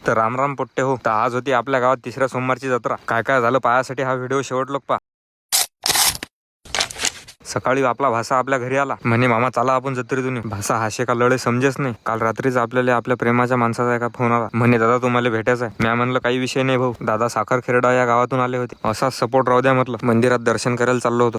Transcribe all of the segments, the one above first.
तर राम राम पोट्टे हो. तर आज होती आपल्या गावात तिसऱ्या सोमवारची जत्रा. काय काय झालं पायासाठी हा व्हिडिओ शेवट लोक पहा. सकाळी आपला भाषा आपल्या घरी आला, म्हणे मामा चला आपण जत्रेतून. भाषा हाशे का लढे समजेच नाही. काल रात्रीच आपल्याला आपल्या प्रेमाच्या माणसाचा एका फोन आला, म्हणे दादा तुम्हाला भेटायचं आहे. मी म्हणलं काही विषय नाही भाऊ, दादा साखर खेरडा या गावातून आले होते, असाच सपोर्ट राहू द्या म्हटलं. मंदिरात दर्शन करायला चाललो होतो.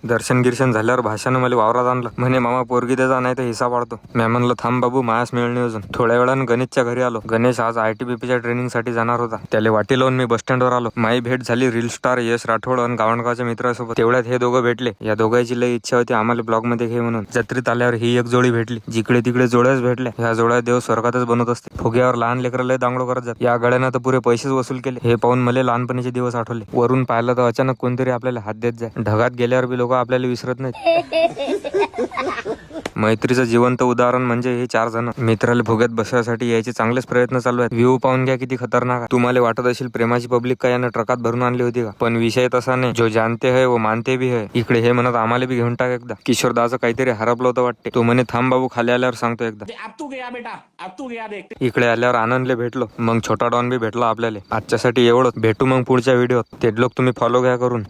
दर्शन गिर्शन झाल्यावर भाषानं मला वावरात आणलं, म्हणे मामा पोरगी द्यायचा नाही तर हिस्सा पाडतो. मी म्हणलं थांब बाबू मायास मिळणे अजून. थोड्या वेळानं गणेशच्या घरी आलो. गणेश आज ITBPच्या ट्रेनिंग साठी जाणार होता. त्याला वाटी लावून मी बस स्टँडवर आलो. माई भेट झाली रील स्टार यश राठोड आणि गावणगावच्या मित्रासोबत. तेवढ्यात हे दोघं भेटले. या दोघांची लई इच्छा होती आम्हाला ब्लॉग मध्ये घे म्हणून. जत्रेत आल्यावर ही एक जोडी भेटली. जिकडे तिकडे जोड्याच भेटल्या. ह्या जोड्या देव स्वर्गातच बनवत असते. फुग्यावर लहान लेकरं लय दांगडो करत जात. या गड्यानं तर पुरे पैसेच वसूल केले. हे पाहून मला लहानपणीचे दिवस आठवले. वरून पाहिलं तर अचानक कोणतरी आपल्याला हात देत जाय. ढगात गेल्यावर बी लोक आपल्याला विसरत नाहीत. मैत्रीचं जिवंत उदाहरण म्हणजे हे 4 जण. मित्राला फुग्यात बसवायसाठी यायचे चांगलेच प्रयत्न चालू आहेत. व्ह्यू पाहून घ्या किती खतरनाक. तुम्हाला वाटत असेल प्रेमाची पब्लिक काय यानं ट्रकात भरून आणली होती का? पण विषय तसा नाही. जो जानते है वो मानते भी है. इकडे हे म्हणत आम्हाला बी घेऊन टाक एकदा. किशोरदाचं काहीतरी हरपलं होतं वाटते. तो म्हणे थांब बाबू खाली आल्यावर सांगतो एकदा. इकडे आल्यावर आनंदले भेटलो. मग छोटा डॉन बी भेटला आपल्याला. आजच्यासाठी एवढं. भेटू मग पुढच्या व्हिडिओत. ते लोक तुम्ही फॉलो घ्या करून.